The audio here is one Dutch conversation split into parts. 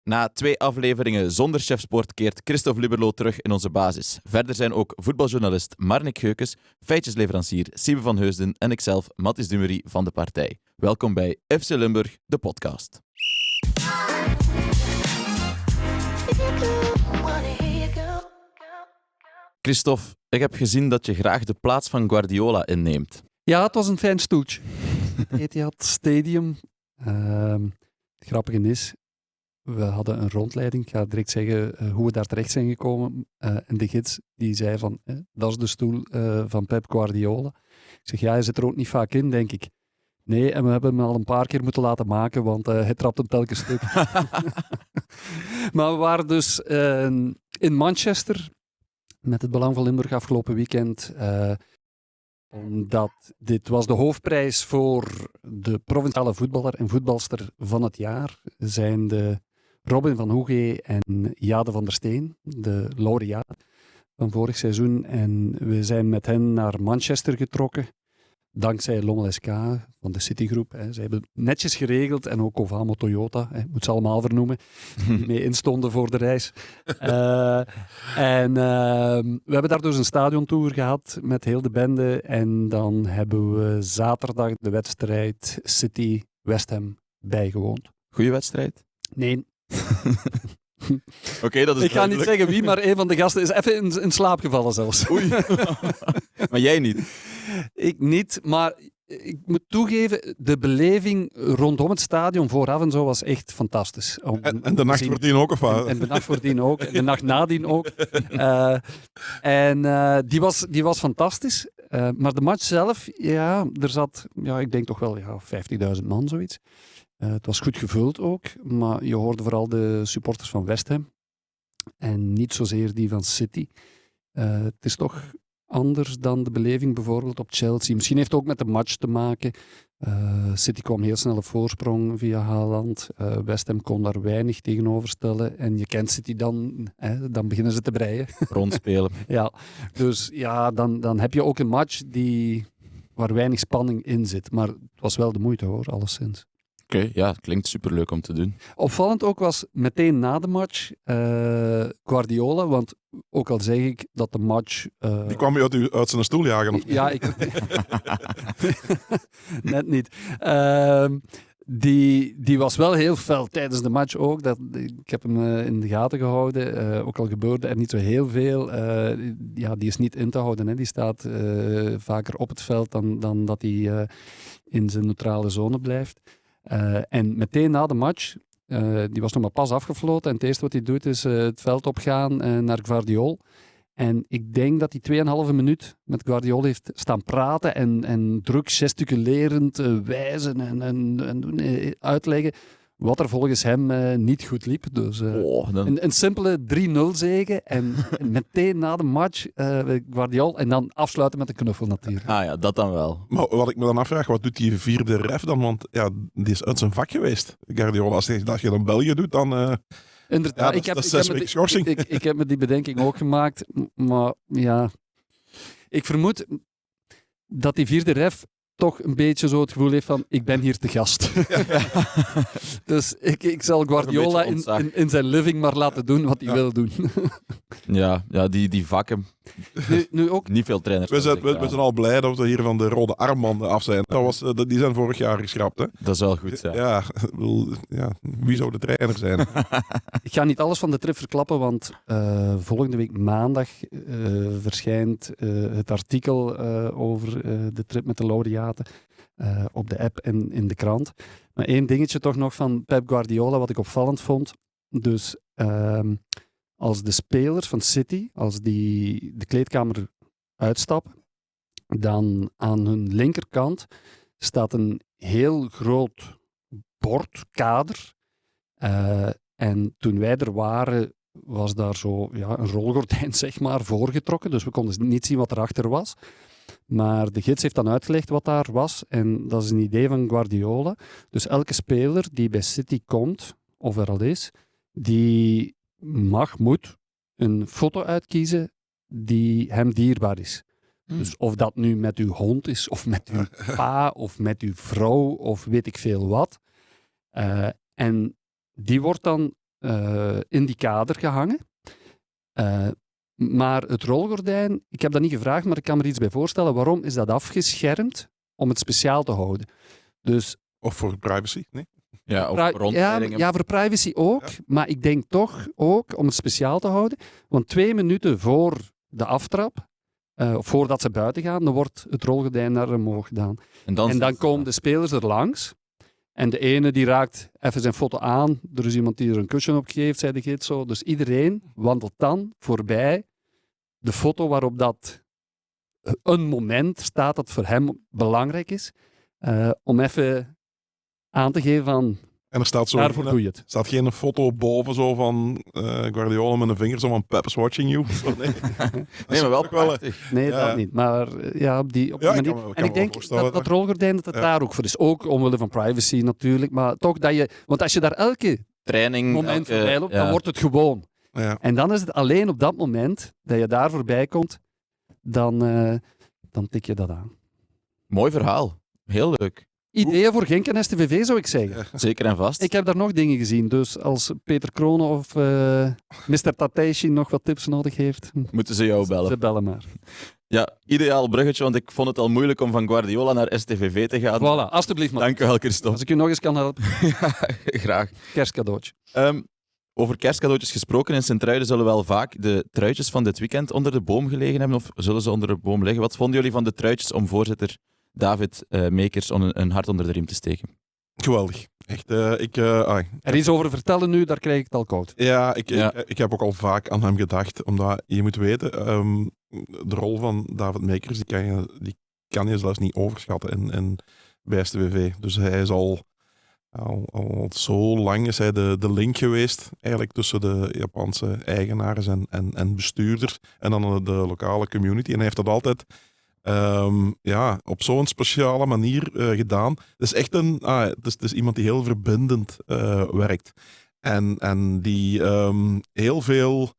Na 2 afleveringen zonder chefsport keert Christophe Liberlo terug in onze basis. Verder zijn ook voetbaljournalist Marnik Geukes, feitjesleverancier Siebe van Heusden en ikzelf, Mathis Dumery van de partij. Welkom bij FC Limburg, de podcast. Christophe, ik heb gezien dat je graag de plaats van Guardiola inneemt. Ja, het was een fijn stoeltje. Etihad Stadium. Het grappige is, we hadden een rondleiding. Ik ga direct zeggen hoe we daar terecht zijn gekomen. En de gids die zei van, dat is de stoel van Pep Guardiola. Ik zeg, ja, hij zit er ook niet vaak in, denk ik. Nee, en we hebben hem al een paar keer moeten laten maken, want hij trapt hem telkens stuk. Maar we waren dus in Manchester met het Belang van Limburg afgelopen weekend. Omdat dit was de hoofdprijs voor de provinciale voetballer en voetbalster van het jaar. Zijn de Robin van Hoege en Jade van der Steen, de laureaat van vorig seizoen. En we zijn met hen naar Manchester getrokken. Dankzij Lommel SK van de Citigroep. Ze hebben het netjes geregeld. En ook Ovamo Toyota, moet ze allemaal vernoemen. Die mee instonden voor de reis. We hebben daar dus een stadiontour gehad met heel de bende. En dan hebben we zaterdag de wedstrijd City-West Ham bijgewoond. Goeie wedstrijd? Nee. Oké, dat is Ik ga niet zeggen wie, maar een van de gasten is even in slaap gevallen zelfs. Oei. Maar jij niet? Ik niet, maar ik moet toegeven, de beleving rondom het stadion vooraf en zo was echt fantastisch. En de nacht voordien ook, of wat? En de nacht voordien ook, en de nacht nadien ook. Die was fantastisch. Maar de match zelf, ja, er zat, ik denk toch wel 50.000 man, zoiets. Het was goed gevuld ook, maar je hoorde vooral de supporters van West Ham. En niet zozeer die van City. Het is toch anders dan de beleving bijvoorbeeld op Chelsea. Misschien heeft het ook met de match te maken. City kwam heel snel op voorsprong via Haaland. West Ham kon daar weinig tegenover stellen. En je kent City dan, dan beginnen ze te breien. Rondspelen. Ja, dus ja, dan heb je ook een match waar weinig spanning in zit. Maar het was wel de moeite hoor, alleszins. Oké, ja, het klinkt superleuk om te doen. Opvallend ook was meteen na de match Guardiola, want ook al zeg ik dat de match... Die kwam je uit zijn stoel jagen? Of? Ja, net niet. Die was wel heel fel tijdens de match ook. Ik heb hem in de gaten gehouden. Ook al gebeurde er niet zo heel veel. Die is niet in te houden. Hè. Die staat vaker op het veld dan dat hij in zijn neutrale zone blijft. En meteen na de match, die was nog maar pas afgefloten. En het eerste wat hij doet is het veld opgaan naar Gvardiol. En ik denk dat hij 2,5 minuut met Gvardiol heeft staan praten en druk gesticulerend wijzen en uitleggen wat er volgens hem niet goed liep. Dus een simpele 3-0 zege en meteen na de match Gvardiol en dan afsluiten met een knuffel natuurlijk. Ah ja, dat dan wel. Maar wat ik me dan afvraag, wat doet die vierde ref dan? Want ja, die is uit zijn vak geweest. Guardiola, als je dan België doet, dan... Inderdaad, dat is 6 weken schorsing. Ik heb me die bedenking ook gemaakt, maar ja, ik vermoed dat die vierde ref toch een beetje zo het gevoel heeft van, ik ben hier te gast. Dus ik zal Guardiola in zijn living maar laten doen wat hij wil doen. Ja, die vakken. Nu ook... Niet veel trainers. We zijn al blij dat we hier van de rode armbanden af zijn. Die zijn vorig jaar geschrapt. Hè? Dat is wel goed, ja. Wie zou de trainer zijn? Ik ga niet alles van de trip verklappen, want volgende week maandag verschijnt het artikel over de trip met de laureaten op de app en in de krant. Maar één dingetje toch nog van Pep Guardiola, wat ik opvallend vond. Dus als de spelers van City, als die de kleedkamer uitstappen, dan aan hun linkerkant staat een heel groot bordkader. En toen wij er waren, was daar zo een rolgordijn zeg maar voorgetrokken. Dus we konden niet zien wat erachter was. Maar de gids heeft dan uitgelegd wat daar was. En dat is een idee van Guardiola. Dus elke speler die bij City komt, of er al is, die moet een foto uitkiezen die hem dierbaar is. Dus of dat nu met uw hond is, of met uw pa, of met uw vrouw, of weet ik veel wat. En die wordt dan in die kader gehangen. Maar het rolgordijn, ik heb dat niet gevraagd, maar ik kan me er iets bij voorstellen. Waarom is dat afgeschermd om het speciaal te houden? Dus, Of voor privacy, nee? Ja, of rondleidingen. ja, voor privacy ook. Ja. Maar ik denk toch ook om het speciaal te houden. Want 2 minuten voor de aftrap, of voordat ze buiten gaan, dan wordt het rolgordijn naar omhoog gedaan. En dan komen de spelers er langs. En de ene die raakt even zijn foto aan. Er is iemand die er een kusje op geeft, zei de gids zo. Dus iedereen wandelt dan voorbij de foto waarop dat een moment staat dat voor hem belangrijk is. Om even aan te geven van... En er staat zo daarvoor doe je het. Staat geen foto boven zo van Guardiola met een vinger zo van Pep's watching you? Nee, maar wel prachtig. Nee, dat niet. Maar ja, op die manier. En ik denk dat rolgordijn dat het daar ook voor is. Ook omwille van privacy natuurlijk. Maar toch dat je... Want als je daar elke training, moment voorbij loopt, dan wordt het gewoon. Ja. En dan is het alleen op dat moment dat je daar voorbij komt, dan tik je dat aan. Mooi verhaal. Heel leuk. Ideeën voor Genk en STVV, zou ik zeggen. Ja, zeker en vast. Ik heb daar nog dingen gezien, dus als Peter Kronen of Mr. Tateishi nog wat tips nodig heeft... Moeten ze jou bellen. Ze bellen maar. Ja, ideaal bruggetje, want ik vond het al moeilijk om van Guardiola naar STVV te gaan. Voilà, alstublieft. Dank u wel, Christophe. Als ik u nog eens kan helpen. Ja, graag. Kerstcadeautje. Over kerstcadeautjes gesproken, in Sint-Truiden zullen wel vaak de truitjes van dit weekend onder de boom gelegen hebben, of zullen ze onder de boom liggen? Wat vonden jullie van de truitjes om voorzitter David Meekers een hart onder de riem te steken? Geweldig. Echt, er iets over vertellen nu, daar krijg ik het al koud. Ja, ik heb ook al vaak aan hem gedacht, omdat je moet weten, de rol van David Meekers, die kan je zelfs niet overschatten bij STVV. Dus hij is al zo lang is hij de link geweest eigenlijk tussen de Japanse eigenaars en bestuurders en dan de lokale community. En hij heeft dat altijd op zo'n speciale manier gedaan. Het is echt het is iemand die heel verbindend werkt. En die heel veel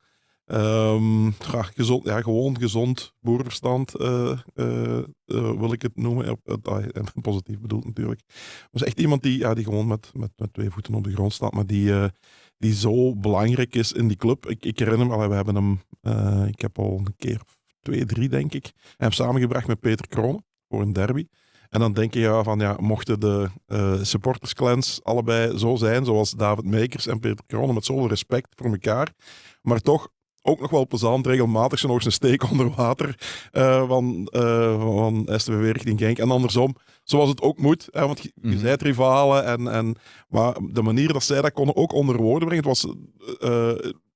gewoon gezond boerenverstand wil ik het noemen. Positief bedoeld natuurlijk. Maar is echt iemand die gewoon met 2 voeten op de grond staat, maar die zo belangrijk is in die club. Ik herinner me, we hebben hem, ik heb al een keer 2, 3 denk ik, hem samengebracht met Peter Kronen voor een derby. En dan denk je mochten de supportersclans allebei zo zijn, zoals David Meekers en Peter Kronen, met zoveel respect voor elkaar, maar toch ook nog wel plezant, regelmatig zo nog eens een steek onder water van STVV richting Genk. En andersom, zoals het ook moet, want je zei het rivalen, maar de manier dat zij dat konden ook onder woorden brengen, het was,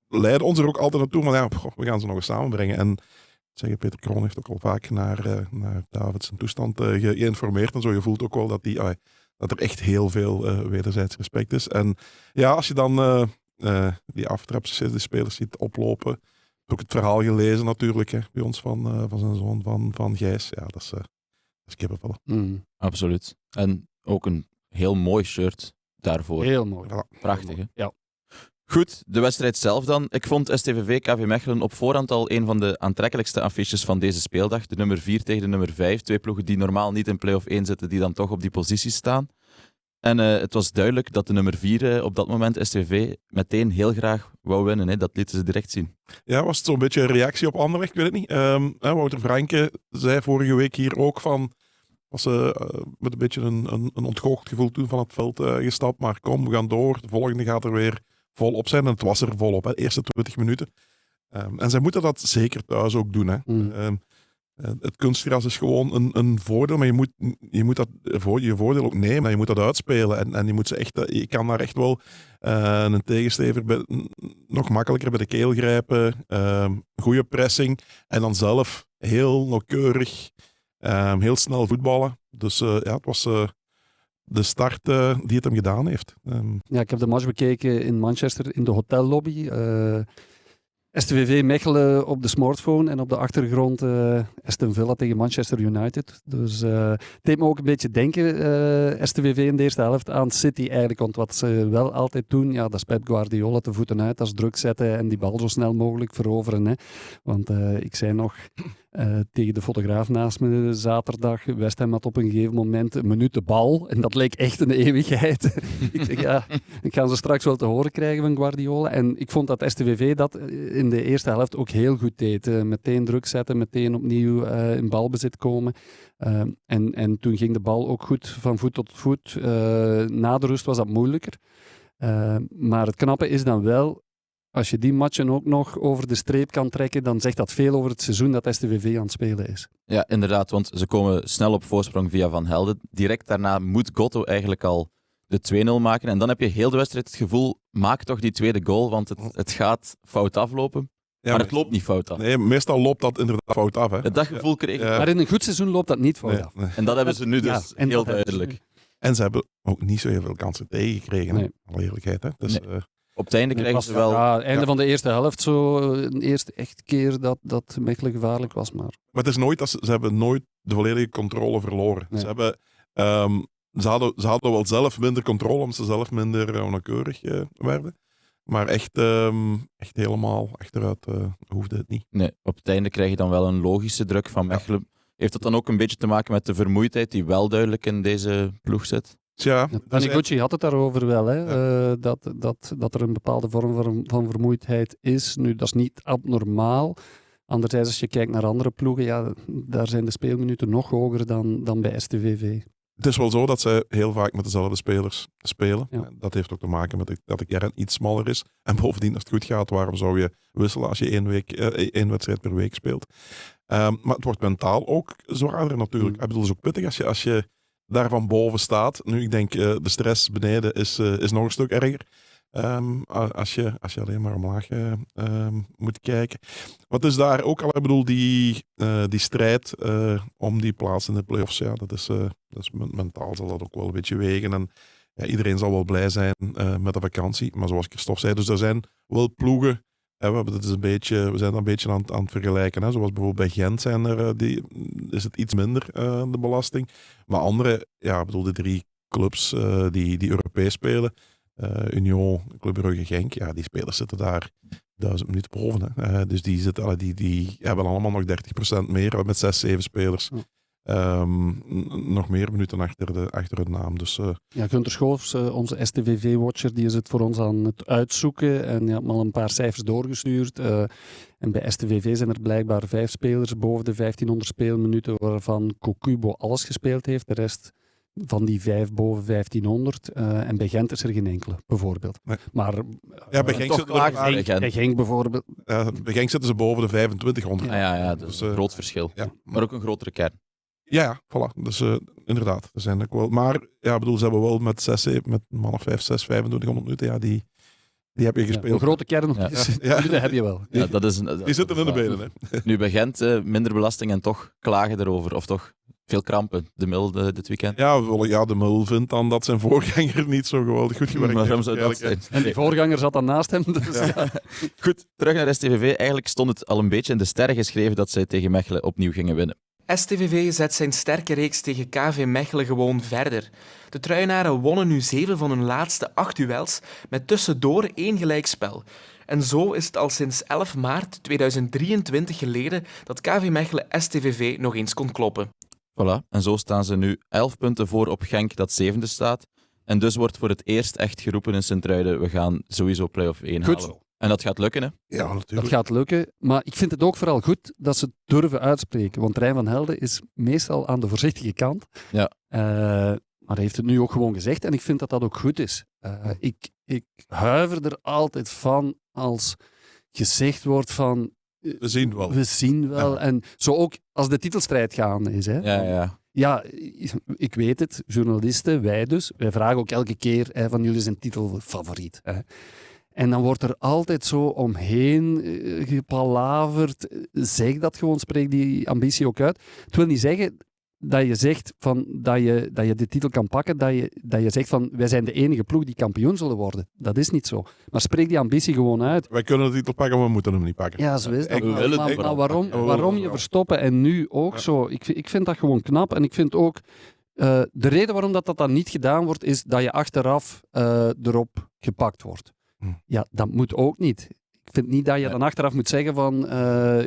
leidde ons er ook altijd naartoe, maar we gaan ze nog eens samenbrengen. En Peter Kroon heeft ook al vaak naar David zijn toestand geïnformeerd en zo. Je voelt ook wel dat er echt heel veel wederzijds respect is. En ja, als je dan die aftraps, de spelers ziet oplopen. Ik heb ook het verhaal gelezen natuurlijk, bij ons van zijn zoon van Gijs. Ja, dat is kippenvel. Absoluut. En ook een heel mooi shirt daarvoor. Heel mooi. Prachtig, hè? Ja. Goed, de wedstrijd zelf dan. Ik vond STVV KV Mechelen op voorhand al een van de aantrekkelijkste affiches van deze speeldag. De nummer 4 tegen de nummer 5. 2 ploegen die normaal niet in play-off 1 zitten, die dan toch op die positie staan. En het was duidelijk dat de nummer 4 op dat moment STVV meteen heel graag wou winnen. Hè. Dat lieten ze direct zien. Ja, was het zo'n beetje een reactie op Anderlecht? Ik weet het niet. Wouter Franke zei vorige week hier ook van... Was met een beetje een ontgoocheld gevoel toen van het veld gestapt. Maar kom, we gaan door. De volgende gaat er weer volop zijn. En het was er volop, de eerste 20 minuten. En zij moeten dat zeker thuis ook doen. Hè. Het kunstgras is gewoon een voordeel, maar je moet dat je voordeel ook nemen. Je moet dat uitspelen. En je moet ze echt, je kan daar echt wel een tegenstever nog makkelijker bij de keel grijpen. Goede pressing. En dan zelf heel nauwkeurig, heel snel voetballen. Dus het was de start die het hem gedaan heeft. Ja, ik heb de match bekeken in Manchester in de hotellobby. STVV Mechelen op de smartphone en op de achtergrond Aston Villa tegen Manchester United. Dus het deed me ook een beetje denken, STVV in de eerste helft, aan City eigenlijk. Want wat ze wel altijd doen, dat is Pep Guardiola te voeten uit, dat is druk zetten en die bal zo snel mogelijk veroveren. Hè. Want ik zei nog, Tegen de fotograaf naast me zaterdag. West Ham had op een gegeven moment een minuut de bal. En dat leek echt een eeuwigheid. Ik zeg, ja, ik ga ze straks wel te horen krijgen van Guardiola. En ik vond dat STVV dat in de eerste helft ook heel goed deed. Meteen druk zetten, meteen opnieuw in balbezit komen. En toen ging de bal ook goed van voet tot voet. Na de rust was dat moeilijker. Maar het knappe is dan wel, als je die matchen ook nog over de streep kan trekken, dan zegt dat veel over het seizoen dat STVV aan het spelen is. Ja, inderdaad, want ze komen snel op voorsprong via Van Helden. Direct daarna moet Gotto eigenlijk al de 2-0 maken. En dan heb je heel de wedstrijd het gevoel, maak toch die tweede goal, want het gaat fout aflopen. Ja, maar het loopt niet fout af. Nee, meestal loopt dat inderdaad fout af. Hè. Dat gevoel kreeg ik. Ja. Maar in een goed seizoen loopt dat niet fout af. Nee. En dat hebben ze nu dus en heel dat hebben ze duidelijk. En ze hebben ook niet zo heel veel kansen tegengekregen. Nee. Alle eerlijkheid. Hè. Dus, Op het einde krijgen ze wel... Ja, einde van de eerste helft, zo een eerste echt keer dat Mechelen gevaarlijk was. Maar Maar het is nooit dat ze hebben nooit de volledige controle verloren. Nee. Ze hebben... Ze hadden wel zelf minder controle, omdat ze zelf minder onnauwkeurig werden. Maar echt helemaal achteruit hoefde het niet. Nee, op het einde krijg je dan wel een logische druk van Mechelen. Heeft dat dan ook een beetje te maken met de vermoeidheid die wel duidelijk in deze ploeg zit? Tja, Taniguchi had het daarover wel, hè? Dat er een bepaalde vorm van vermoeidheid is. Nu, dat is niet abnormaal. Anderzijds, als je kijkt naar andere ploegen, ja, daar zijn de speelminuten nog hoger dan bij STVV. het is wel zo dat zij heel vaak met dezelfde spelers spelen. Ja. Dat heeft ook te maken met dat de kern iets smaller is. En bovendien, als het goed gaat, waarom zou je wisselen als je één wedstrijd per week speelt? Maar het wordt mentaal ook zwaarder natuurlijk. Ik bedoel, het is ook pittig als je daar van boven staat. Nu, ik denk, de stress beneden is nog een stuk erger. Als je alleen maar omlaag moet kijken. Wat is daar ook al, ik bedoel, die strijd om die plaats in de play-offs, ja, dat is mentaal zal dat ook wel een beetje wegen. En ja, iedereen zal wel blij zijn met de vakantie. Maar zoals Christophe zei, dus er zijn wel ploegen. We zijn een beetje aan het vergelijken. Hè. Zoals bijvoorbeeld bij Gent is het iets minder, de belasting. Maar andere, ja, ik bedoel, de 3 clubs die Europees spelen. Union, Club Brugge, Genk, ja, die spelers zitten daar 1000 minuten boven. Hè. Dus die hebben allemaal nog 30% meer met 6-7 spelers. Nog meer minuten achter hun naam. Dus, Ja, Gunther Schoofs, onze STVV-watcher, die is het voor ons aan het uitzoeken en die had me al een paar cijfers doorgestuurd. En bij STVV zijn er blijkbaar 5 spelers boven de 1500 speelminuten, waarvan Kokubo alles gespeeld heeft. De rest van die 5 boven 1500. En bij Gent is er geen enkele, bijvoorbeeld. Nee. Maar ja, bij Genk bij Genk bijvoorbeeld. bij Genk zitten ze boven de 2500. Ja, dat is een groot verschil. Ja. Maar ook een grotere kern. Ja, voilà. Dus inderdaad, er zijn ook wel. Maar ja, ik bedoel, ze hebben wel met man of 5, 6, 2500 minuten, ja, die heb je gespeeld. Een grote kern, Ja. dat heb je wel. Ja, Die zitten in de benen. Hè. Nu bij Gent minder belasting en toch klagen erover. Of toch veel krampen, de Mil dit weekend. Ja, de Mul vindt dan dat zijn voorganger niet zo geweldig goed gewerkt heeft. Waarom zou dat zijn? En die voorganger zat dan naast hem. Dus ja. Goed, terug naar STVV. Eigenlijk stond het al een beetje in de sterren geschreven dat zij tegen Mechelen opnieuw gingen winnen. STVV zet zijn sterke reeks tegen KV Mechelen gewoon verder. De Truienaren wonnen nu 7 van hun laatste 8 duels, met tussendoor 1 gelijkspel. En zo is het al sinds 11 maart 2023 geleden dat KV Mechelen STVV nog eens kon kloppen. Voilà, en zo staan ze nu 11 punten voor op Genk, dat 7e staat. En dus wordt voor het eerst echt geroepen in Sint-Truiden, we gaan sowieso play-off 1 Goed halen. zo. En dat gaat lukken, hè? Ja, Dat natuurlijk. gaat lukken. Maar ik vind het ook vooral goed dat ze het durven uitspreken. Want Rijn van Helden is meestal aan de voorzichtige kant. Ja. Maar hij heeft het nu ook gewoon gezegd. En ik vind dat dat ook goed is. Ik huiver er altijd van als gezegd wordt van... We zien wel. We zien wel. Ja. En zo ook als de titelstrijd gaande is. Hè. Ja. Ja, ik weet het. Journalisten, wij dus. Wij vragen ook elke keer van jullie zijn titelfavoriet. Hè. En dan wordt er altijd zo omheen gepalaverd. Zeg dat gewoon, spreek die ambitie ook uit. Het wil niet zeggen dat je zegt van, dat je de titel kan pakken, dat je zegt van wij zijn de enige ploeg die kampioen zullen worden. Dat is niet zo. Maar spreek die ambitie gewoon uit. Wij kunnen de titel pakken, maar we moeten hem niet pakken. Ja, zo is dat. Ik wil het Maar vooral waarom je verstoppen en nu ook zo? Ik vind dat gewoon knap. En ik vind ook... de reden waarom dat dan niet gedaan wordt, is dat je achteraf erop gepakt wordt. Ja, dat moet ook niet. vind niet dat je dan achteraf moet zeggen van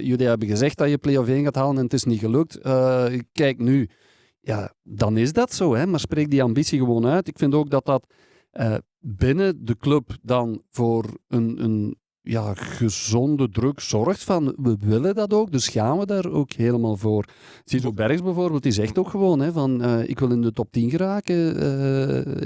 jullie hebben gezegd dat je play-off 1 gaat halen en het is niet gelukt. Kijk nu. Ja, dan is dat zo, hè? Maar spreek die ambitie gewoon uit. Ik vind ook dat binnen de club dan voor een gezonde druk zorgt van we willen dat ook, dus gaan we daar ook helemaal voor. Zizou Bergs bijvoorbeeld, die zegt ook gewoon hè, van ik wil in de top 10 geraken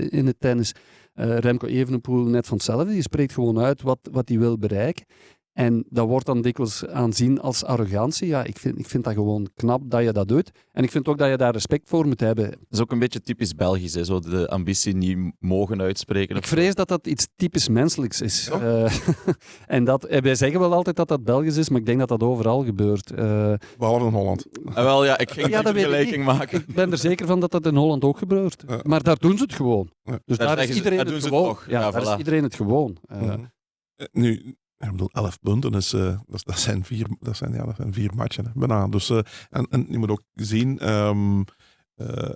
in het tennis. Remco Evenepoel net van hetzelfde, die spreekt gewoon uit wat hij wil bereiken. En dat wordt dan dikwijls aanzien als arrogantie. Ja, ik vind dat gewoon knap dat je dat doet. En ik vind ook dat je daar respect voor moet hebben. Dat is ook een beetje typisch Belgisch, hè? Zo de ambitie niet mogen uitspreken. Ik vrees dat dat iets typisch menselijks is. Ja. En wij zeggen wel altijd dat dat Belgisch is, maar ik denk dat dat overal gebeurt. Behalve in Holland. Wel ja, ik ging een vergelijking maken. Ik ben er zeker van dat dat in Holland ook gebeurt. Ja. Maar daar doen ze het gewoon. Ja. Dus daar is iedereen het gewoon. Ja, daar is iedereen het gewoon. Nu... Ik bedoel, 11 punten, dat zijn 4 matchen. Bijna. Dus, en je moet ook zien,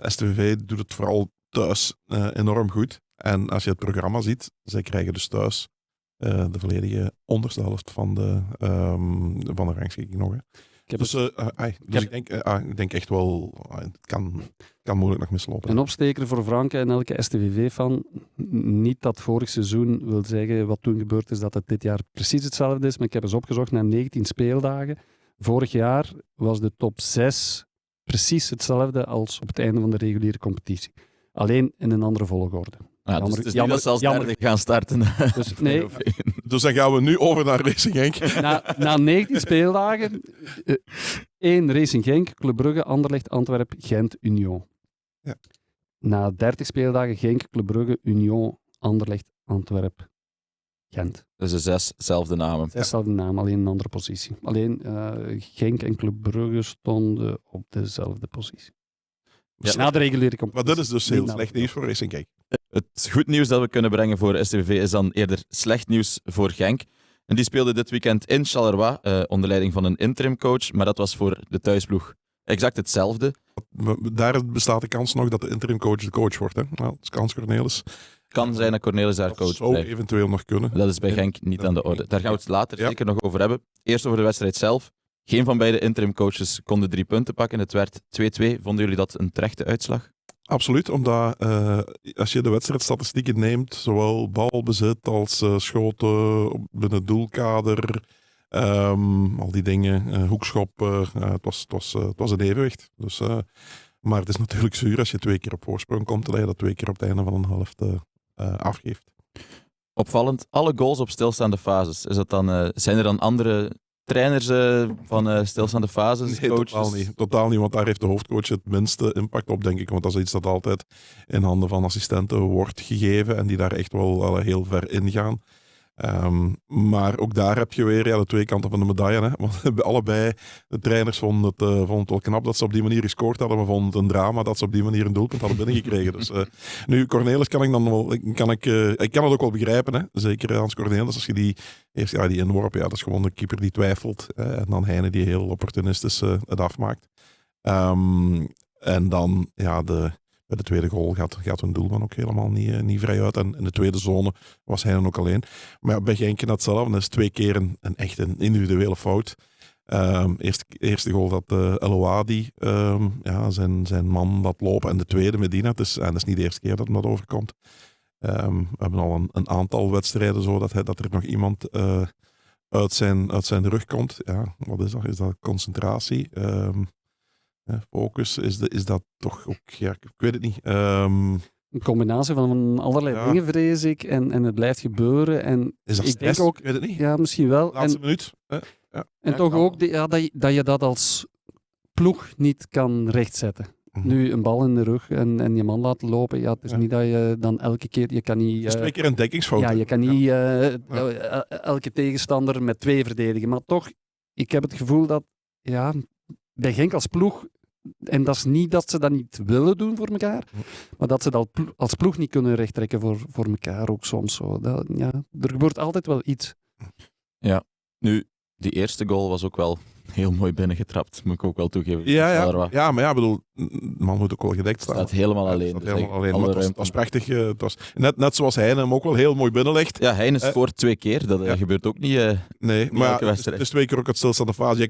STVV doet het vooral thuis enorm goed. En als je het programma ziet, zij krijgen dus thuis de volledige onderste helft van de rangschikking nog. Hè. Ik denk echt wel, het kan moeilijk nog mislopen. Een opsteker voor Franke en elke STVV-fan. Niet dat vorig seizoen wil zeggen wat toen gebeurd is, dat het dit jaar precies hetzelfde is. Maar ik heb eens opgezocht naar 19 speeldagen. Vorig jaar was de top 6 precies hetzelfde als op het einde van de reguliere competitie. Alleen in een andere volgorde. Ja, dus het is niet dat ze als derde gaan starten. Dus, nee. Dus dan gaan we nu over naar Racing Genk. Na 19 speeldagen, 1 Racing Genk, Club Brugge, Anderlecht, Antwerpen, Gent, Union. Ja. Na 30 speeldagen Genk, Club Brugge, Union, Anderlecht, Antwerpen, Gent. Dus de 6 zelfde namen. Dezelfde naam, alleen een andere positie. Alleen Genk en Club Brugge stonden op dezelfde positie. Ja. Na de reguliere competitie. Maar dat is dus heel slecht nieuws voor Racing Genk. Het goed nieuws dat we kunnen brengen voor STVV is dan eerder slecht nieuws voor Genk. En die speelde dit weekend in Charleroi onder leiding van een interim coach, maar dat was voor de thuisploeg exact hetzelfde. Daar bestaat de kans nog dat de interim coach de coach wordt. Hè? Nou, dat is kans Cornelis. Kan zijn dat Cornelis daar coach zou blijft. Eventueel nog kunnen. Dat is bij Genk niet aan de orde. Daar gaan we het later zeker nog over hebben. Eerst over de wedstrijd zelf. Geen van beide interim coaches konden 3 punten pakken. Het werd 2-2. Vonden jullie dat een terechte uitslag? Absoluut, omdat als je de wedstrijdstatistieken neemt, zowel balbezit als schoten binnen het doelkader, al die dingen, hoekschoppen, het was een evenwicht. Dus, maar het is natuurlijk zuur als je 2 keer op voorsprong komt, dat je dat 2 keer op het einde van een helft afgeeft. Opvallend, alle goals op stilstaande fases. Is dat dan, zijn er dan andere trainers van stilstaande fases, Nee, coaches? totaal niet, want daar heeft de hoofdcoach het minste impact op, denk ik. Want dat is iets dat altijd in handen van assistenten wordt gegeven en die daar echt wel heel ver in gaan. Maar ook daar heb je weer de 2 kanten van de medaille. Hè? Want allebei de trainers vonden het wel knap dat ze op die manier gescoord hadden, maar vonden het een drama dat ze op die manier een doelpunt hadden binnengekregen. Dus, nu, Cornelis kan ik dan wel... ik kan het ook wel begrijpen. Hè? Zeker Hans Cornelis, als je die inworp, dat is gewoon de keeper die twijfelt. En dan Heine die heel opportunistisch het afmaakt. En dan, bij de tweede goal gaat hun doelman ook helemaal niet vrij uit. En in de tweede zone was hij dan ook alleen. Maar bij Genk net hetzelfde. Dat is 2 keer een individuele fout. Eerste goal dat El-Ouadi zijn man laat lopen. En de tweede Medina. Dat is niet de eerste keer dat hem dat overkomt. We hebben al een aantal wedstrijden zo dat er nog iemand uit zijn rug komt. Ja, wat is dat? Is dat concentratie? Focus, is dat toch ook... Ja, ik weet het niet. Een combinatie van allerlei dingen, vrees ik. En het blijft gebeuren. En is dat ik stress? denk ook, ik weet het niet. Ja, misschien wel. Laatste minuut. En toch ook dat je dat als ploeg niet kan rechtzetten. Nu een bal in de rug en je man laten lopen. Ja, het is niet dat je dan elke keer... Je kan niet... Het is 2 keer een dekkingsfout. Ja, je kan niet elke tegenstander met 2 verdedigen. Maar toch, ik heb het gevoel dat... Ja, bij Genk als ploeg... En dat is niet dat ze dat niet willen doen voor elkaar, maar dat ze dat als ploeg niet kunnen rechttrekken voor elkaar ook soms. Zo. Er gebeurt altijd wel iets. Ja, nu, die eerste goal was ook wel Heel mooi binnengetrapt, moet ik ook wel toegeven. Ja, maar ja, bedoel, de man moet ook wel gedekt staan. Staat helemaal Ja, alleen. staat dus helemaal eigenlijk alleen. Maar alle het was ruimte. prachtig. Het was net zoals hij hem ook wel heel mooi binnenlegt. Ja, Heine scoort 2 keer. Dat Ja. gebeurt ook niet. Nee, Niet maar elke ja, wedstrijd. het is 2 keer ook het stilstaande fase. Je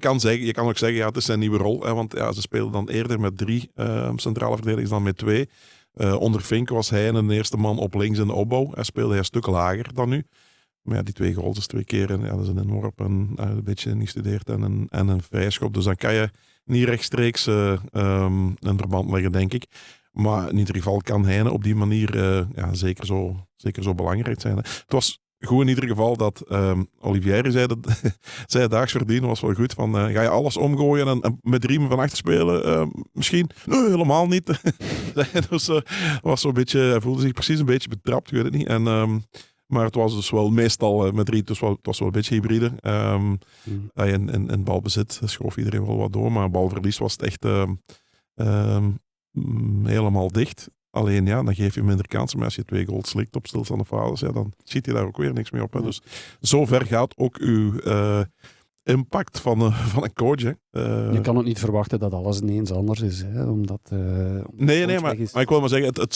kan ook zeggen, ja, het is zijn nieuwe rol. Hè, want ja, ze speelden dan eerder met 3 centrale verdedigers dan met 2. Onder Fink was hij de eerste man op links in de opbouw. Hij speelde een stuk lager dan nu. Maar ja, die 2 goals is 2 keer. En, ja, dat is een inworp en een beetje niet studeerd en een vrijschop. Dus dan kan je niet rechtstreeks een verband leggen, denk ik. Maar in ieder geval kan Heine op die manier zeker zo belangrijk zijn. Hè. Het was goed in ieder geval dat Olivier zei daags verdienen was wel goed. Van, ga je alles omgooien en met Riemen van achter spelen? Misschien? Nee, helemaal niet. Dus was zo'n beetje, hij voelde zich precies een beetje betrapt, ik weet het niet. En, maar het was dus wel meestal met Riet, dus het was wel een beetje hybride. In balbezit schoof iedereen wel wat door, maar balverlies was het echt helemaal dicht. Alleen ja, dan geef je minder kansen. Maar als je 2 goals slikt op stilstaande fases, ja, dan ziet je daar ook weer niks mee op. Hè. Dus zover gaat ook uw impact van een coach. Hè. Je kan ook niet verwachten dat alles ineens anders is. Hè, omdat, Nee, maar ik wil maar zeggen, het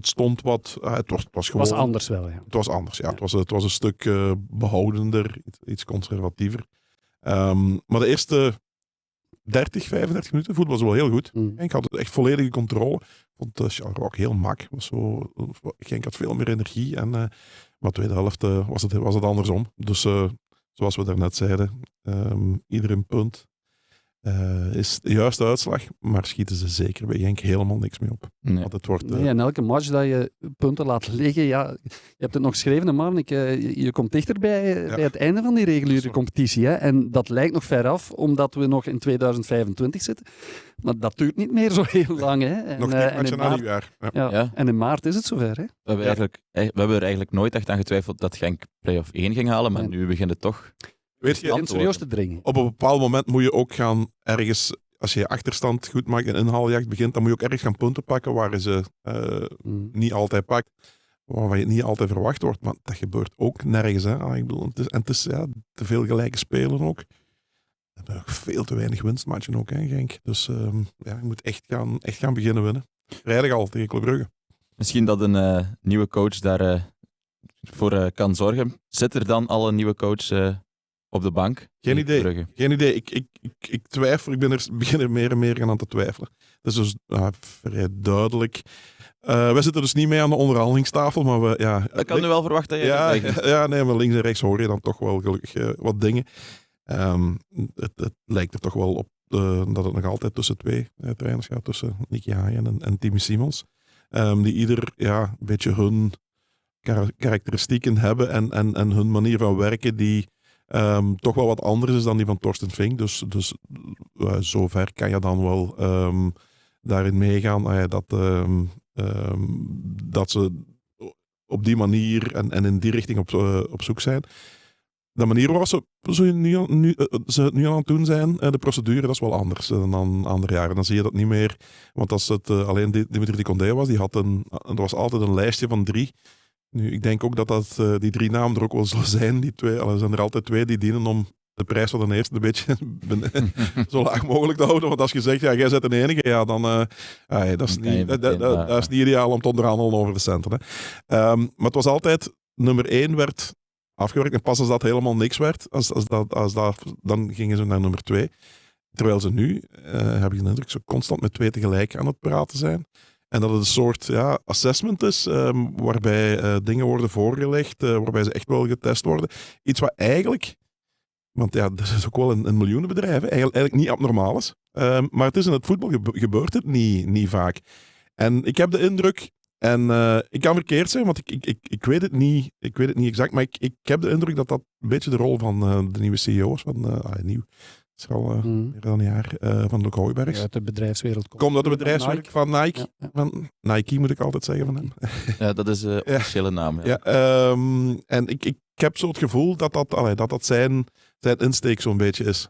stond wat... het was gewoon... Het was anders wel, ja. Het was anders, ja. Het was een stuk behoudender, iets conservatiever. Maar de eerste 30, 35 minuten voetbal was wel heel goed. Ik had echt volledige controle. Ik vond Charleroi ook heel mak. Genk had veel meer energie. Maar de tweede helft was het andersom. Dus zoals we daarnet zeiden, ieder punt is de juiste uitslag. Maar schieten ze zeker bij Genk helemaal niks mee op. Nee. Want het wordt, Nee, en elke match dat je punten laat liggen, ja, je hebt het nog geschreven, hè, Marnik, je komt dichter bij het einde van die reguliere competitie. Hè, en dat lijkt nog ver af, omdat we nog in 2025 zitten. Maar dat duurt niet meer zo heel lang. Hè. En, nog en niet in na maart, nieuwjaar. Ja. ja, en in maart is het zover. Hè. We hebben er eigenlijk nooit echt aan getwijfeld dat Genk play-off 1 ging halen, maar nu begint het toch... Weet je, Om serieus te dringen. op een bepaald moment moet je ook gaan ergens, als je achterstand goed maakt en inhaaljacht begint, dan moet je ook ergens gaan punten pakken waar je ze niet altijd pakt. Waarvan je niet altijd verwacht wordt. Maar dat gebeurt ook nergens. Hè. Ik bedoel, het is te veel gelijke spelen ook. We hebben nog veel te weinig winstmatchen ook, hè, Genk. Dus je moet echt gaan beginnen winnen. Vrijdag al tegen Club Brugge. Misschien dat een nieuwe coach daar voor kan zorgen. Zit er dan al een nieuwe coach op de bank? Geen idee. Brugge. Geen idee. Ik twijfel. Ik begin er meer en meer aan te twijfelen. Dat is dus vrij duidelijk. Wij zitten dus niet mee aan de onderhandelingstafel, maar we... Ja, Dat kan nu wel verwachten dat jij erbij gaat. nee, maar links en rechts hoor je dan toch wel gelukkig wat dingen. Het lijkt er toch wel op dat het nog altijd tussen 2 trainers gaat, tussen Nicky Hagen en Timmy Simons. Die ieder een beetje hun karakteristieken hebben en hun manier van werken die toch wel wat anders is dan die van Torsten Fink. Dus zover kan je dan wel daarin meegaan dat ze op die manier en in die richting op zoek zijn. De manier waarop ze nu aan het doen zijn, de procedure, dat is wel anders dan andere jaren. Dan zie je dat niet meer. Want als het alleen Dimitri de Condé was, er was altijd een lijstje van 3. Nu, ik denk ook dat die 3 namen er ook wel zullen zijn. Die 2, er zijn er altijd 2 die dienen om de prijs van de eerste een beetje zo laag mogelijk te houden. Want als je zegt, ja, jij bent de enige, ja, dan dat is niet ideaal om te onderhandelen over de centen. Hè. Maar het was altijd, nummer 1 werd afgewerkt. En pas als dat helemaal niks werd, dan gingen ze naar nummer 2. Terwijl ze nu, heb ik de indruk, zo constant met 2 tegelijk aan het praten zijn. En dat het een soort assessment is, waarbij dingen worden voorgelegd, waarbij ze echt wel getest worden. Iets wat eigenlijk, want ja, dat is ook wel een miljoenenbedrijf, eigenlijk niet abnormaal is. Maar het is in het voetbal gebeurt het niet vaak. En ik heb de indruk, en ik kan verkeerd zijn, want ik weet het niet exact, maar ik heb de indruk dat dat een beetje de rol van de nieuwe CEO is. Nieuw. Het is al meer dan een jaar van Luc Hooijbergs. Uit de bedrijfswereld. Komt uit de bedrijfswereld van Nike. Ja. Van Nike moet ik altijd zeggen van hem. Ja, dat is een officiële naam. Ja. En ik heb zo het gevoel dat zijn insteek zo'n beetje is.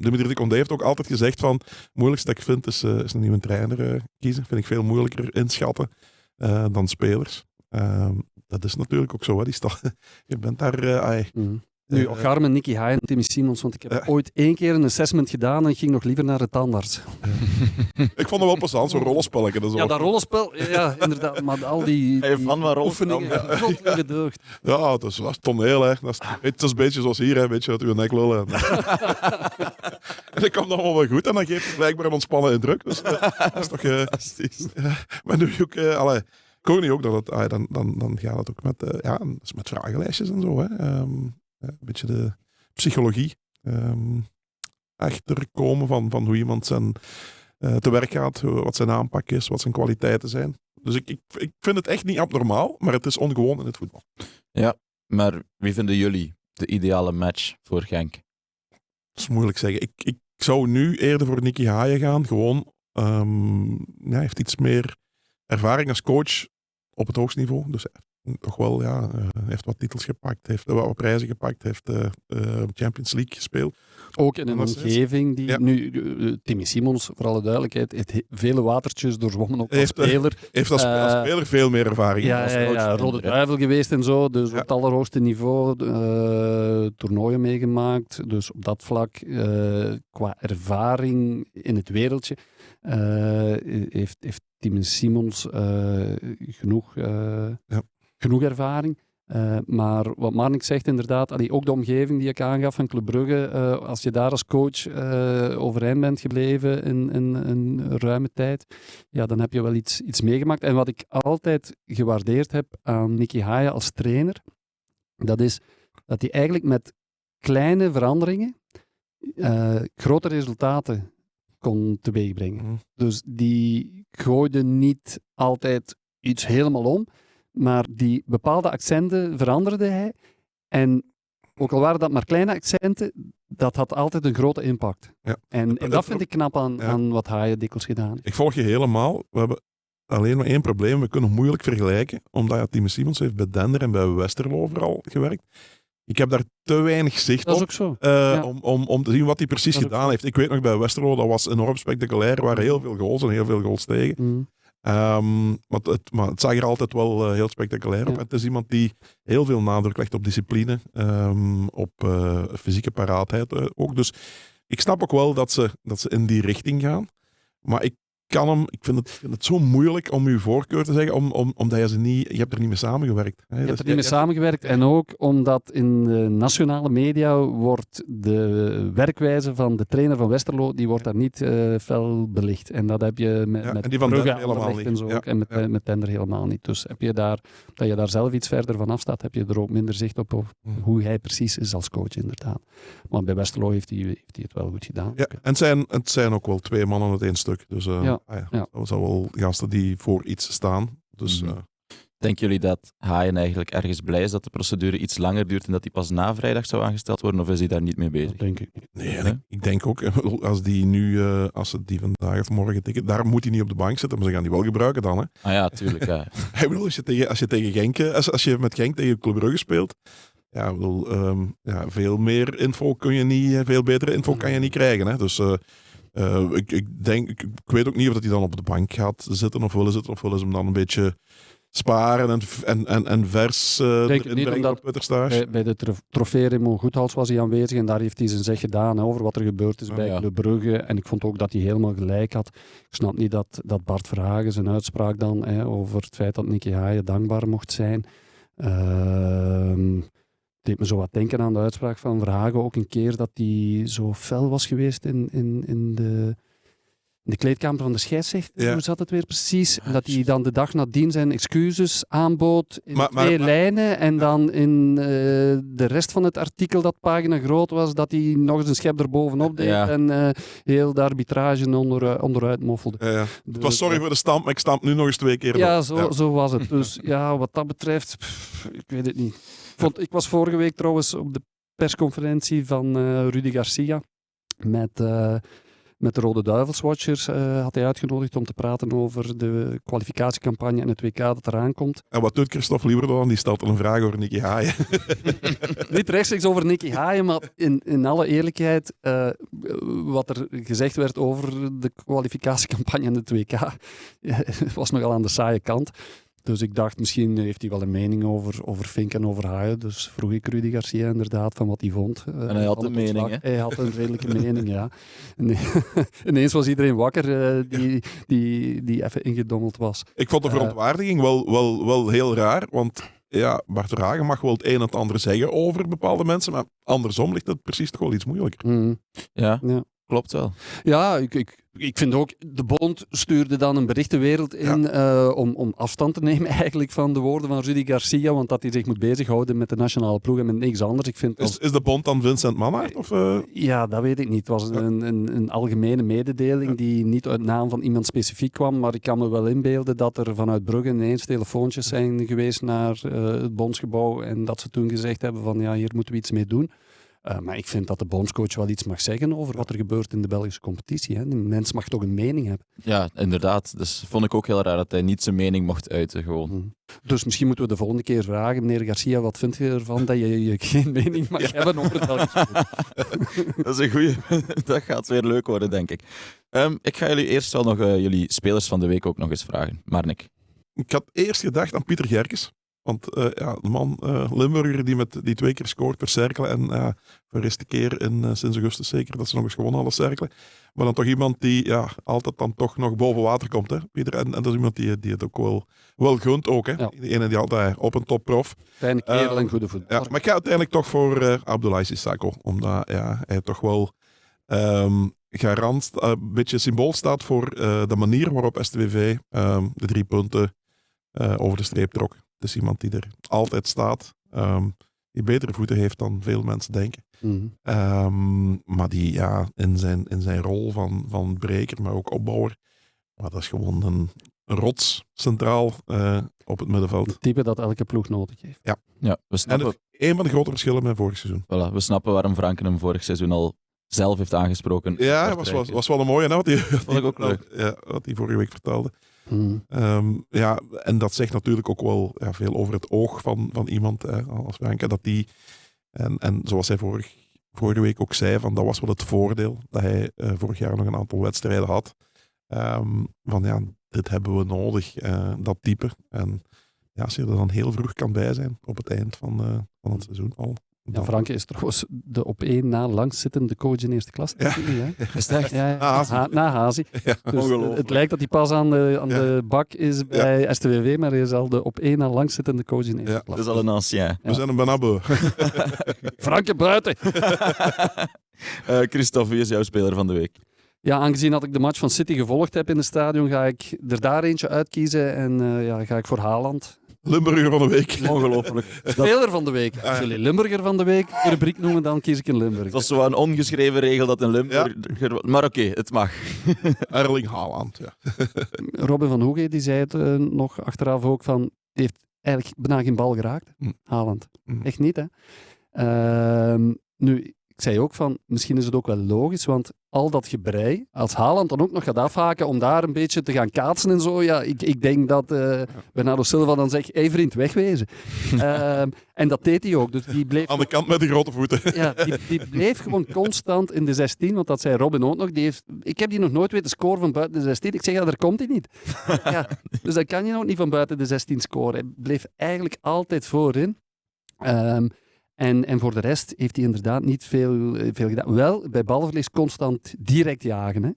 Dimitri de Condé heeft ook altijd gezegd van het moeilijkste dat ik vind is een nieuwe trainer kiezen. Vind ik veel moeilijker inschatten dan spelers. Dat is natuurlijk ook zo. Hè. Je bent daar... Nu, Ocharme, Nicky Haaien en Timmy Simons, want ik heb ooit 1 keer een assessment gedaan en ik ging nog liever naar de tandarts. Ik vond het wel plezant, zo'n rollenspelletje. Ja, dat rollenspel, ja, inderdaad. Maar al die Ben je fan van oefeningen, grondelijke deugd. Ja, het was toneel, hè. Het is een beetje zoals hier, hè. Een beetje uit uw nek lullen. En dat kwam dan wel goed en dan geeft het blijkbaar een ontspannen indruk. Dus dat is toch... maar nu ook... ik hoor niet ook dat het... dan gaat het ook met vragenlijstjes en zo, hè. Een beetje de psychologie. Achterkomen van hoe iemand te werk gaat, wat zijn aanpak is, wat zijn kwaliteiten zijn. Dus ik vind het echt niet abnormaal, maar het is ongewoon in het voetbal. Ja, maar wie vinden jullie de ideale match voor Genk? Dat is moeilijk zeggen. Ik zou nu eerder voor Nicky Haaien gaan. Gewoon, hij heeft iets meer ervaring als coach op het hoogste niveau. Dus toch wel, heeft wat titels gepakt, heeft wat prijzen gepakt, heeft Champions League gespeeld. Ook in een omgeving die nu, Timmy Simons, voor alle duidelijkheid, heeft vele watertjes doorzwommen ook als speler. Heeft als speler veel meer ervaring. Ja, Rode Duivel geweest en zo, dus op het allerhoogste niveau toernooien meegemaakt. Dus op dat vlak, qua ervaring in het wereldje, heeft Timmy Simons genoeg ervaring. Maar wat Marnik zegt inderdaad, ook de omgeving die ik aangaf van Club Brugge, als je daar als coach overeind bent gebleven in een ruime tijd, ja, dan heb je wel iets meegemaakt. En wat ik altijd gewaardeerd heb aan Nicky Haaien als trainer, dat is dat hij eigenlijk met kleine veranderingen grote resultaten kon teweegbrengen. Mm. Dus die gooide niet altijd iets helemaal om, maar die bepaalde accenten veranderde hij. En ook al waren dat maar kleine accenten, dat had altijd een grote impact. Ja. En dat vind ik knap aan wat Haaien dikwijls gedaan heeft. Ik volg je helemaal. We hebben alleen maar één probleem. We kunnen moeilijk vergelijken, omdat Timmy Simons heeft bij Dender en bij Westerlo overal gewerkt. Ik heb daar te weinig zicht Dat is op ook zo. om te zien wat hij precies gedaan heeft. Ik weet nog, bij Westerlo, dat was enorm spectaculair. Er waren heel veel goals en heel veel goals tegen. Mm. Maar het zag er altijd wel heel spectaculair op. Ja. Het is iemand die heel veel nadruk legt op discipline, op fysieke paraatheid ook. Dus ik snap ook wel dat ze in die richting gaan. Maar ik vind het zo moeilijk om uw voorkeur te zeggen, omdat je hebt er niet mee samengewerkt. Je hebt er niet mee samengewerkt en ook omdat in de nationale media wordt de werkwijze van de trainer van Westerlo, die wordt daar niet fel belicht. En dat heb je met en die van Brugge, Dender helemaal Anderlecht en zo niet. ook, en met Dender helemaal niet. Dus heb je dat je daar zelf iets verder van afstaat, heb je er ook minder zicht op hoe hij precies is als coach, inderdaad. Maar bij Westerlo heeft hij het wel goed gedaan. Ja, en het zijn ook wel 2 mannen uit 1 stuk. Dus dat zijn wel gasten die voor iets staan. Dus, Denken jullie dat Haaien eigenlijk ergens blij is dat de procedure iets langer duurt en dat hij pas na vrijdag zou aangesteld worden, of is hij daar niet mee bezig? Dat denk ik niet. Nee, ik denk ook, als ze die vandaag of morgen tikken, daar moet hij niet op de bank zitten, maar ze gaan die wel gebruiken dan. Hè. Ah ja, tuurlijk. Ja. Ik bedoel, als je tegen Genk, als je met Genk tegen Club Brugge speelt, ja, ik bedoel, veel meer info kun je niet, veel betere info kan je niet krijgen. Hè. Dus ik weet ook niet of dat hij dan op de bank gaat zitten of willen zitten, of willen ze hem dan een beetje sparen en vers erin brengen op Putterstage. Bij de trofee Raymond Goethals was hij aanwezig en daar heeft hij zijn zeg gedaan over wat er gebeurd is bij Club Brugge. En ik vond ook dat hij helemaal gelijk had. Ik snap niet dat Bart Verhagen zijn uitspraak dan over het feit dat Nicky Haaien dankbaar mocht zijn. Het deed me zo wat denken aan de uitspraak van Verhagen ook een keer dat hij zo fel was geweest in de kleedkamer van de scheidsrechter. Ja. Hoe zat het weer precies? En dat hij dan de dag nadien zijn excuses aanbood in 2 lijnen en dan in de rest van het artikel dat pagina groot was, dat hij nog eens een schep erbovenop deed en heel de arbitrage onderuit moffelde. Ja. Dus, het was sorry voor de stamp, maar ik stamp nu nog eens 2 keer. Ja, zo was het. Dus ja, wat dat betreft, ik weet het niet. Ik was vorige week trouwens op de persconferentie van Rudy Garcia met de Rode Duivelswatchers had hij uitgenodigd om te praten over de kwalificatiecampagne en het WK dat eraan komt. En wat doet Christophe Lieberdo dan? Die stelt een vraag over Nicky Haaien. Niet rechtstreeks over Nicky Haaien, maar in alle eerlijkheid, wat er gezegd werd over de kwalificatiecampagne en het WK was nogal aan de saaie kant. Dus ik dacht, misschien heeft hij wel een mening over Fink en over Haaien. Dus vroeg ik Rudy Garcia inderdaad van wat hij vond. En hij had van een het ontslag. mening, hè? Hij had een redelijke mening, ja. Ineens was iedereen wakker die even ingedommeld was. Ik vond de verontwaardiging wel heel raar, want ja, Bart Verhagen mag wel het een en het ander zeggen over bepaalde mensen, maar andersom ligt het precies toch wel iets moeilijker. Ja, Ja. klopt wel. Ja, ik vind ook, de bond stuurde dan een berichtenwereld in om afstand te nemen eigenlijk van de woorden van Rudy Garcia, want dat hij zich moet bezighouden met de nationale ploeg en met niks anders. Ik vind Is de bond dan Vincent Mannaert? Of, Ja, dat weet ik niet. Het was een algemene mededeling die niet uit naam van iemand specifiek kwam, maar ik kan me wel inbeelden dat er vanuit Brugge ineens telefoontjes zijn geweest naar het bondsgebouw en dat ze toen gezegd hebben van ja, hier moeten we iets mee doen. Maar ik vind dat de bondscoach wel iets mag zeggen over wat er gebeurt in de Belgische competitie. Hè. Een mens mag toch een mening hebben. Ja, inderdaad. Dus vond ik ook heel raar dat hij niet zijn mening mocht uiten. Gewoon. Dus misschien moeten we de volgende keer vragen, meneer Garcia, wat vind je ervan dat je geen mening mag hebben over het Belgische voetbal? Dat is een goeie. Dat gaat weer leuk worden, denk ik. Ik ga jullie eerst wel nog jullie spelers van de week ook nog eens vragen. Marnik. Ik had eerst gedacht aan Pieter Gerkes. Want de man, Limburger, die 2 keer scoort per Cercle. En voor de eerste keer sinds augustus zeker dat ze nog eens gewonnen hadden, Cercle. Maar dan toch iemand die altijd dan toch nog boven water komt, hè, Pieter. En dat is iemand die het ook wel gunt ook. Hè. Ja. Die ene die altijd op een topprof. Fijne kerel en goede voetballer. Ja, maar ik ga uiteindelijk toch voor Abdoulaye Sissako. Omdat hij toch wel garant, een beetje symbool staat voor de manier waarop STVV de 3 punten over de streep trok. Het is iemand die er altijd staat, die betere voeten heeft dan veel mensen denken. Maar die in zijn rol van breker, maar ook opbouwer, maar dat is gewoon een rots centraal op het middenveld. Het type dat elke ploeg nodig heeft. Ja, we En snappen, een van de grote verschillen met vorig seizoen. voilà, we snappen waarom Franken hem vorig seizoen al zelf heeft aangesproken. Ja, was wel een mooie, hè, wat hij Vond ik ook leuk. Ja, wat hij vorige week vertelde. En dat zegt natuurlijk ook wel veel over het oog van iemand als Franke. Dat die, en zoals hij vorige week ook zei, van, dat was wel het voordeel dat hij vorig jaar nog een aantal wedstrijden had. Dit hebben we nodig, dat type. En als je er dan heel vroeg kan bij zijn op het eind van het seizoen al. Ja, Franke is trouwens de op 1 na langzittende coach in eerste klas. Ja. Is het echt? Na Hazi. Ja. Dus het lijkt dat hij pas aan de bak is bij STVV, maar hij is al de op 1 na langzittende coach in eerste klas. Dat is al een ancien. We zijn een banabo. Franke buiten! Christophe, wie is jouw speler van de week? Ja, aangezien dat ik de match van City gevolgd heb in het stadion, ga ik er daar eentje uitkiezen en ga ik voor Haaland. Limburger van de week. Ongelooflijk. Speler van de week. Als jullie Limburger van de week de rubriek noemen, dan kies ik een Limburger. Het was zo een ongeschreven regel dat een Limburger... Maar oké, het mag. Erling Haaland, ja. Robin van Hoege die zei het nog achteraf ook van, die heeft eigenlijk bijna geen bal geraakt. Haaland. Echt niet, hè. Nu, ik zei ook van, misschien is het ook wel logisch, want al dat gebrei, als Haaland dan ook nog gaat afhaken om daar een beetje te gaan kaatsen en zo, ja, ik denk dat Bernardo Silva dan zegt, hey vriend, wegwezen. En dat deed hij ook. Dus die bleef aan de kant met de grote voeten. Ja, die bleef gewoon constant in de 16, want dat zei Robin ook nog. Ik heb die nog nooit weten scoren van buiten de 16. Ik zeg, ja, daar komt hij niet. Ja, dus dan kan je ook niet van buiten de 16 scoren. Hij bleef eigenlijk altijd voorin. En voor de rest heeft hij inderdaad niet veel gedaan. Wel, bij balverlies constant direct jagen. Hè.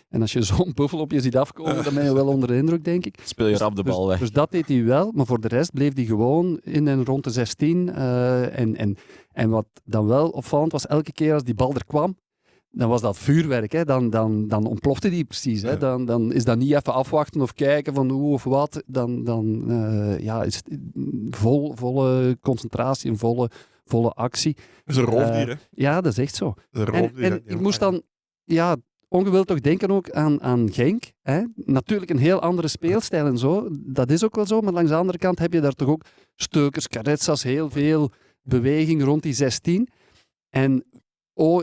En als je zo'n buffel op je ziet afkomen, dan ben je wel onder de indruk, denk ik. Speel je rap de bal weg. Dus dat deed hij wel, maar voor de rest bleef hij gewoon in en rond de 16. En wat dan wel opvallend was, elke keer als die bal er kwam, dan was dat vuurwerk. Hè. Dan ontplofte die precies. Hè. Dan is dat niet even afwachten of kijken van hoe of wat. Dan is het volle concentratie en volle actie. Dat is een roofdier, hè? Ja, dat is echt zo. Een roofdier, En ik moest dan ongewild toch denken ook aan Genk. Hè? Natuurlijk een heel andere speelstijl en zo. Dat is ook wel zo. Maar langs de andere kant heb je daar toch ook Steukers, Caretsas, heel veel beweging rond die 16. En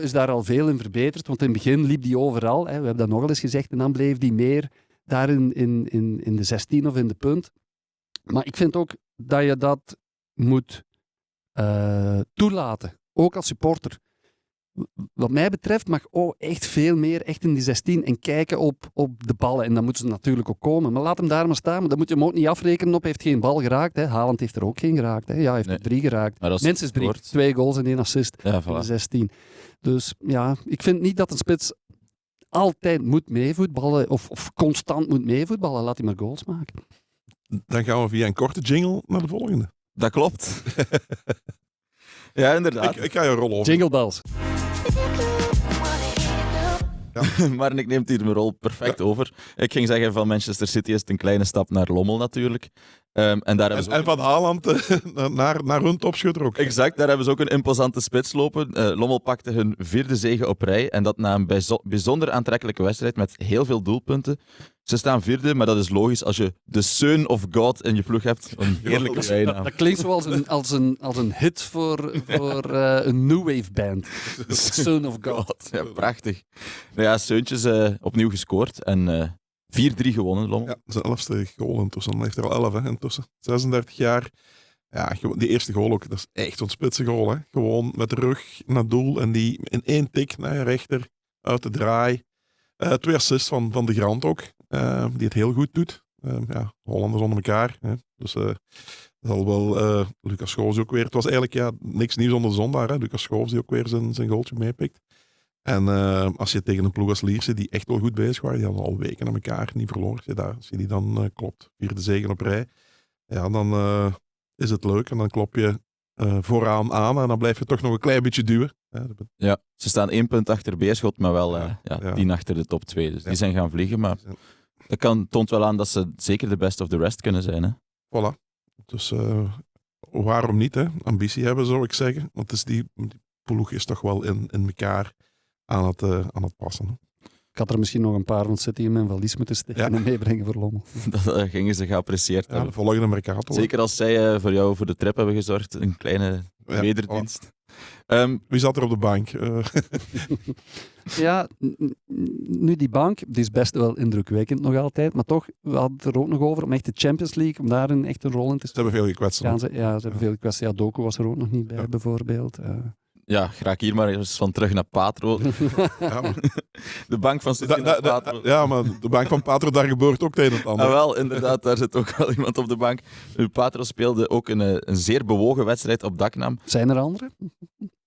is daar al veel in verbeterd. Want in het begin liep die overal. Hè? We hebben dat nogal eens gezegd. En dan bleef die meer daar in de 16 of in de punt. Maar ik vind ook dat je dat moet toelaten. Ook als supporter. wat mij betreft mag echt veel meer echt in die 16 en kijken op de ballen. En dan moeten ze natuurlijk ook komen. Maar laat hem daar maar staan. Maar dan moet je hem ook niet afrekenen op. Hij heeft geen bal geraakt. Hè. Haaland heeft er ook geen geraakt. Hè. Ja, hij heeft er 3 geraakt. Minstens 3. 2 goals en 1 assist in de 16. Dus ja, ik vind niet dat een spits altijd moet meevoetballen of constant moet meevoetballen. Laat hij maar goals maken. Dan gaan we via een korte jingle naar de volgende. Dat klopt. Ja, inderdaad. Ik ga je rol over. Jingle bells. Maar ik neem hier mijn rol perfect over. Ik ging zeggen, van Manchester City is het een kleine stap naar Lommel natuurlijk. En daar hebben ze ook... En van Haaland naar hun topschutter ook. Exact, daar hebben ze ook een imposante spits lopen. Lommel pakte hun 4e zege op rij. En dat na een bijzonder aantrekkelijke wedstrijd met heel veel doelpunten. Ze staan 4e, maar dat is logisch als je de Son of God in je ploeg hebt. Een heerlijke bijnaam. Dat klinkt zoals als een hit voor een new wave band. Son of God. Ja, prachtig. Nou ja, Seuntjes opnieuw gescoord en 4-3 gewonnen, Lommel. Ja, zijn 11e goal intussen. Hij heeft er al 11 intussen. 36 jaar. Ja, die eerste goal ook. Dat is echt zo'n spitse goal. Hè. Gewoon met de rug naar doel en die in 1 tik naar rechter uit de draai. 2 assists van de Grant ook. Die het heel goed doet. Hollanders onder elkaar. Hè. Dus dat zal wel Lucas Schoofs ook weer. Het was eigenlijk niks nieuws onder de zon daar. Hè. Lucas Schoofs die ook weer zijn goaltje meepikt. En als je tegen een ploeg als Lierse, die echt wel goed bezig waren, die hadden al weken aan elkaar niet verloren. Als je die dan klopt, 4e zegen op rij, ja, dan is het leuk. En dan klop je vooraan aan en dan blijf je toch nog een klein beetje duwen. Ja, ze staan 1 punt achter Beerschot, maar wel 10 achter de top 2. Dus die zijn gaan vliegen, maar dat toont wel aan dat ze zeker de best of the rest kunnen zijn. Hè? Voilà. Dus waarom niet? Hè? Ambitie hebben, zou ik zeggen. Want dus die ploeg is toch wel in elkaar aan het passen. Ik had er misschien nog een paar van City in mijn valies moeten steken en meebrengen voor Lommel. Dat gingen ze geapprecieerd hebben. De volgende Mercato. Zeker als zij voor jou voor de trip hebben gezorgd. Een kleine wederdienst. Wie zat er op de bank? Ja, nu die bank, die is best wel indrukwekkend nog altijd. Maar toch, we hadden het er ook nog over om echt de Champions League, om daar echt een rol in te Ze hebben veel gekwetst. Ze hebben veel gekwetst. Ja, Doku was er ook nog niet bij, bijvoorbeeld. Ja, raak hier maar eens van terug naar Patro. De bank van City naar Patro. Ja, maar de bank van Patro, daar gebeurt ook het een en het ander. Wel, inderdaad, daar zit ook wel iemand op de bank. Patro speelde ook een zeer bewogen wedstrijd op Daknam. Zijn er anderen?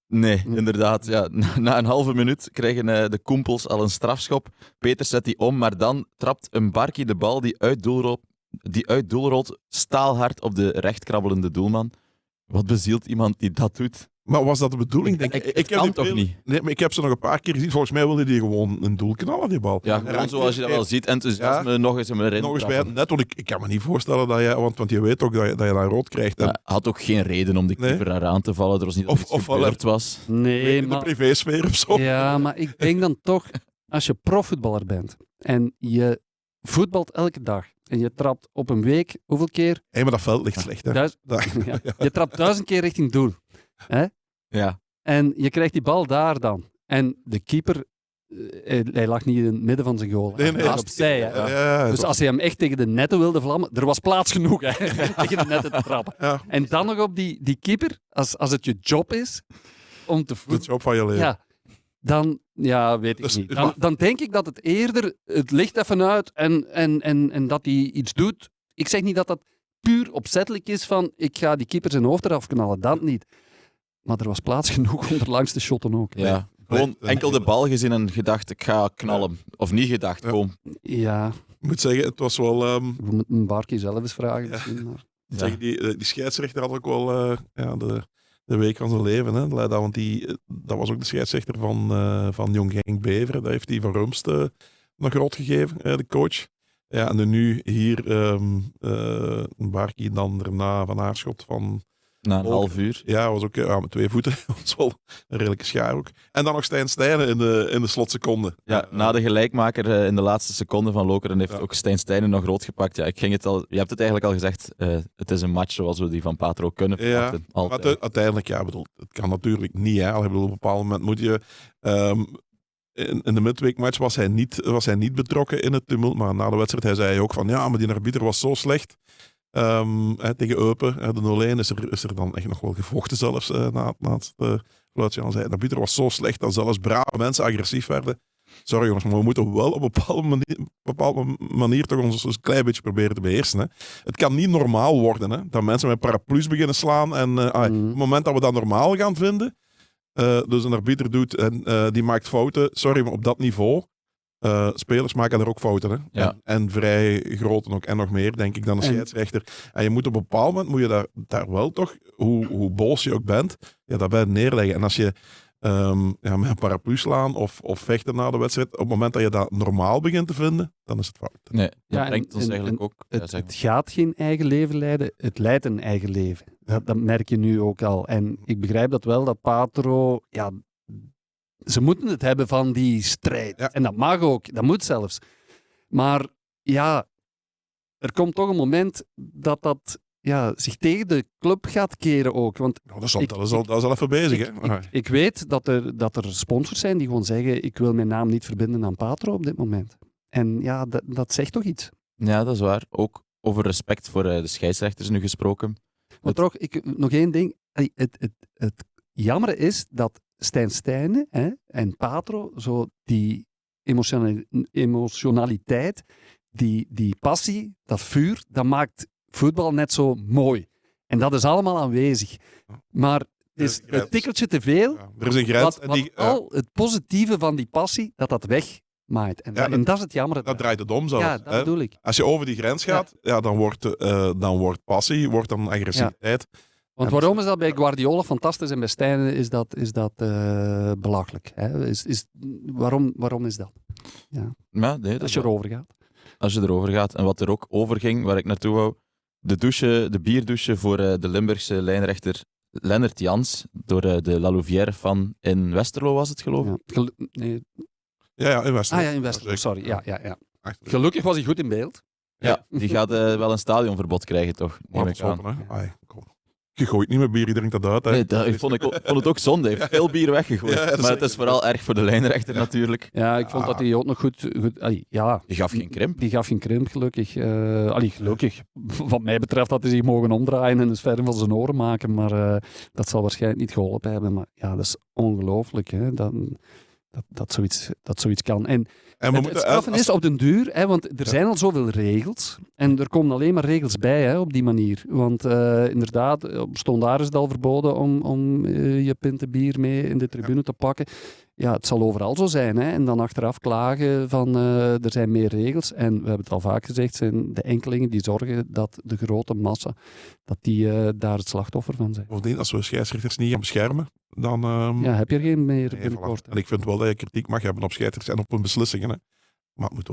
Nee, inderdaad. Ja. Na een halve minuut krijgen de Koempels al een strafschop. Peters zet die om, maar dan trapt een Barkie de bal die uit doel rolt staalhard op de rechtkrabbelende doelman. Wat bezielt iemand die dat doet? Maar was dat de bedoeling? Ik kan toch niet? Nee, maar ik heb ze nog een paar keer gezien. Volgens mij wilde die gewoon een doel knallen, die bal. Ja, gewoon zoals je dat wel ziet. Enthousiasme, nog eens hem erin. Nog eens bij het net, want ik kan me niet voorstellen dat je... Want je weet ook dat je dan rood krijgt. Hij had ook geen reden om die keeper eraan te vallen. Er was niet dat iets gebeurd was. Nee, in de privésfeer of zo. Ja, maar ik denk dan toch, als je profvoetballer bent en je voetbalt elke dag en je trapt op een week, hoeveel keer? Hé, maar dat veld ligt slecht, hè? Je trapt 1000 keer richting doel. Hè? Ja. En je krijgt die bal daar dan. En de keeper, hij lag niet in het midden van zijn goal. Nee. Opzij, hè? Ja, dus als hij hem echt tegen de netten wilde vlammen, er was plaats genoeg hè, tegen de netten te trappen. Ja. En dan nog op die keeper, als het je job is om te voetballen. De job van je leven. Ja. Dan, weet ik niet. Dan denk ik dat het eerder, het licht even uit en dat hij iets doet. Ik zeg niet dat dat puur opzettelijk is van, ik ga die keeper zijn hoofd eraf knallen. Dat niet. Maar er was plaats genoeg onder langs de shotten ook. Ja, gewoon enkel de bal gezien en gedacht, ik ga knallen. Of niet gedacht, gewoon. Ja. Ik moet zeggen, het was wel... We moeten Barkie zelf eens vragen. Misschien, maar. Zeg, die scheidsrechter had ook wel de week van zijn leven. Hè? Want dat was ook de scheidsrechter van Jong Genk Beveren. Dat heeft hij van Rumst nog rot gegeven, de coach. Ja, en nu hier Barkie dan daarna van Aarschot van... Na een half uur. Ja, was ook met 2 voeten. Dat was wel een redelijke schaar ook. En dan nog Stijn Stijnen in de slotseconde. Ja, na de gelijkmaker in de laatste seconde van Lokeren heeft ook Stijn Stijnen nog rood gepakt. Ja, je hebt het eigenlijk al gezegd. Het is een match zoals we die van Patro kunnen verwachten. Ja, maar uiteindelijk, het kan natuurlijk niet. Hè. Op een bepaald moment moet je... In de midweekmatch was hij niet betrokken in het tumult. Maar na de wedstrijd zei hij ook van... Ja, maar die arbiter was zo slecht... tegen Eupen, de 0-1, is er dan echt nog wel gevochten zelfs na het Zoals je al zei, de arbiter was zo slecht dat zelfs brave mensen agressief werden. Sorry jongens, maar we moeten wel op een bepaalde manier toch ons een klein beetje proberen te beheersen. Hè. Het kan niet normaal worden, hè, dat mensen met paraplu's beginnen slaan. En op het moment dat we dat normaal gaan vinden, dus een arbiter doet en die maakt fouten. Sorry, maar op dat niveau, spelers maken er ook fouten. Hè. Ja. En vrij grote ook. En nog meer, denk ik, dan een scheidsrechter. En je moet op een bepaald moment, moet je daar wel toch, hoe boos je ook bent, daarbij neerleggen. En als je met een paraplu slaan of vechten na de wedstrijd, op het moment dat je dat normaal begint te vinden, dan is het fout. Nee, dat Ja, brengt ons eigenlijk ook... Het gaat geen eigen leven leiden, het leidt een eigen leven. Dat merk je nu ook al. En ik begrijp dat wel, dat Patro... Ja, ze moeten het hebben van die strijd. Ja. En dat mag ook, dat moet zelfs. Maar ja, er komt toch een moment dat zich tegen de club gaat keren ook. Want Nou, dat is al even bezig. Hè? ik weet dat er sponsors zijn die gewoon zeggen, ik wil mijn naam niet verbinden aan Patro op dit moment. En ja, dat zegt toch iets. Ja, dat is waar. Ook over respect voor de scheidsrechters nu gesproken. Maar toch, nog één ding. Het jammer is dat Stijn Stijnen en Patro, zo die emotionaliteit, die passie, dat vuur, dat maakt voetbal net zo mooi. En dat is allemaal aanwezig. Maar het is een tikkeltje te veel. Ja, er is een grens. Al het positieve van die passie, dat wegmaait. En dat is het jammer. Dat draait het om zelfs. Ja, dat bedoel ik. Als je over die grens gaat, dan wordt passie, wordt dan agressiviteit. Want waarom is dat bij Guardiola fantastisch en bij Stijn is dat belachelijk? Hè? Waarom is dat? Ja. Ja, nee, dat Als is je wel- erover gaat. Als je erover gaat. En wat er ook over ging, waar ik naartoe wou, de bierdouche voor de Limburgse lijnrechter Lennart Jans, door de La Louvière-fan in Westerlo was het, geloof ik. Ja. Ja, in Westerlo. In Westerlo, sorry. Ja. Echt. Gelukkig was hij goed in beeld. Ja, die gaat wel een stadionverbod krijgen, toch? Neem Laat ik het aan. stoppen, hè. Ai, kom. Je gooit niet met bier, je drinkt dat uit. Hè. Nee, dat vond het ook zonde. Hij heeft veel bier weggegooid. Ja, dat is maar het is zeker. vooral erg voor de lijnrechter natuurlijk. Ja, ik vond dat hij ook nog goed ja. Die gaf geen krimp. Die gaf geen krimp, gelukkig. Gelukkig. Wat mij betreft had hij zich mogen omdraaien en een sfeer van zijn oren maken, maar dat zal waarschijnlijk niet geholpen hebben. Maar ja, dat is ongelooflijk, hè, dat zoiets kan. En het straffen is op den duur, hè, want er zijn al zoveel regels en er komen alleen maar regels bij, hè, op die manier. Want inderdaad, op Stondaar is het al verboden om je pinten bier mee in de tribune te pakken. Ja, het zal overal zo zijn. Hè. En dan achteraf klagen van er zijn meer regels. En we hebben het al vaak gezegd, zijn de enkelingen die zorgen dat de grote massa, dat die daar het slachtoffer van zijn. Bovendien, als we scheidsrechters niet gaan beschermen, dan... Ja, heb je er geen meer nee, binnenkort. voilà. En ik vind wel dat je kritiek mag hebben op scheidsrechters en op hun beslissingen. Hè. Maar het moet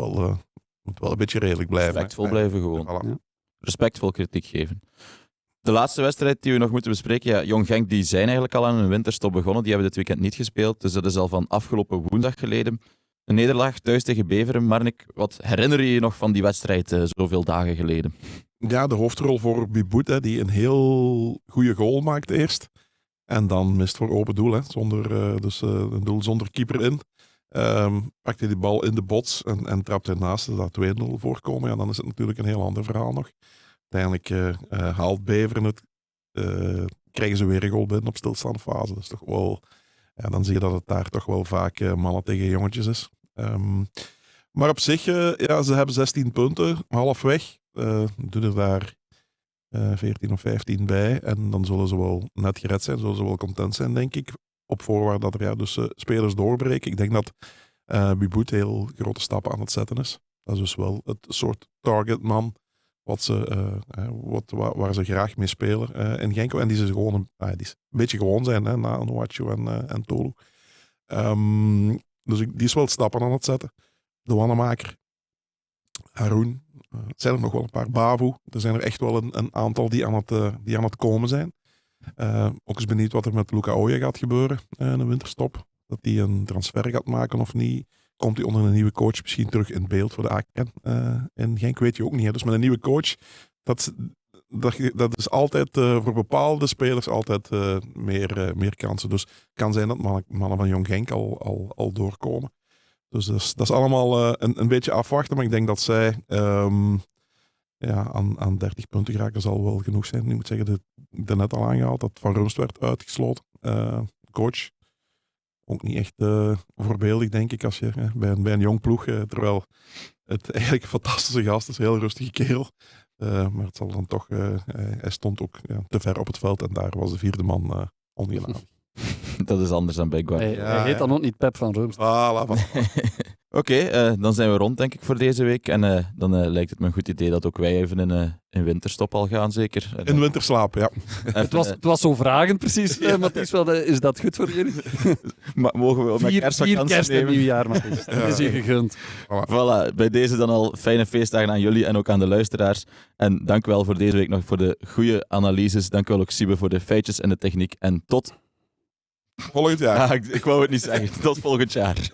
wel een beetje redelijk blijven. Respectvol hè. blijven gewoon. Voilà. Ja. Respectvol kritiek geven. De laatste wedstrijd die we nog moeten bespreken, ja, Jong Genk die zijn eigenlijk al aan hun winterstop begonnen. Die hebben dit weekend niet gespeeld, dus dat is al van afgelopen woensdag geleden. Een nederlaag thuis tegen Beveren. Marnik, wat herinner je je nog van die wedstrijd zoveel dagen geleden? Ja, de hoofdrol voor Biboet, hè, die een heel goede goal maakt eerst. En dan mist voor open doel, hè, een doel zonder keeper in. Pakt hij die bal in de bots en trapt hij naast dat 2-0 voorkomen. Ja, dan is het natuurlijk een heel ander verhaal nog. Uiteindelijk haalt Beveren het, krijgen ze weer een goal binnen op stilstaande fase. Dat is toch wel, ja, dan zie je dat het daar toch wel vaak mannen tegen jongetjes is. Maar op zich, ze hebben 16 punten, halfweg. Doe er daar 14 of 15 bij. En dan zullen ze wel net gered zijn, zullen ze wel content zijn, denk ik. Op voorwaarde dat er dus spelers doorbreken. Ik denk dat Biboet heel grote stappen aan het zetten is. Dat is dus wel het soort targetman waar ze graag mee spelen in Genk. En die ze gewoon die een beetje gewoon zijn, hè, na Onuachu en Tolu. Dus die is wel stappen aan het zetten. De Wannemaker, Haroun. Het zijn er nog wel een paar. Bavu. Er zijn er echt wel een aantal die aan het komen zijn. Ook eens benieuwd wat er met Luca Oya gaat gebeuren in de winterstop. Dat hij een transfer gaat maken of niet. Komt hij onder een nieuwe coach misschien terug in beeld voor de AKN in Genk? Weet je ook niet. Hè? Dus met een nieuwe coach, dat is altijd voor bepaalde spelers altijd meer kansen. Dus het kan zijn dat mannen van Jong Genk al doorkomen. Dus dat is allemaal een beetje afwachten. Maar ik denk dat zij aan 30 punten geraken zal wel genoeg zijn. Ik moet zeggen, net al aangehaald dat Van Rumst werd uitgesloten. coach. Ook niet echt voorbeeldig, denk ik, als je bij een jong ploeg, terwijl het eigenlijk een fantastische gast is, een heel rustige kerel. Maar het zal dan toch, hij stond ook te ver op het veld en daar was de vierde man ongelaten. Dat is anders dan bij Guard. Hij heet dan ook niet Pep van Rumst. Oké, dan zijn we rond, denk ik, voor deze week. En dan lijkt het me een goed idee dat ook wij even in winterstop al gaan, zeker. In winterslaap, ja. Het was zo vragend, precies, Mathies. Is dat goed voor jullie? Mogen we op mijn 4 kerstvakantie kerst en nemen? nieuwjaar, Mathies. Dat is je gegund. Voilà, bij deze dan al fijne feestdagen aan jullie en ook aan de luisteraars. En dank wel voor deze week nog voor de goede analyses. Dank wel ook Siebe voor de feitjes en de techniek. En tot... Volgend jaar. Ik wou het niet zeggen. Tot volgend jaar.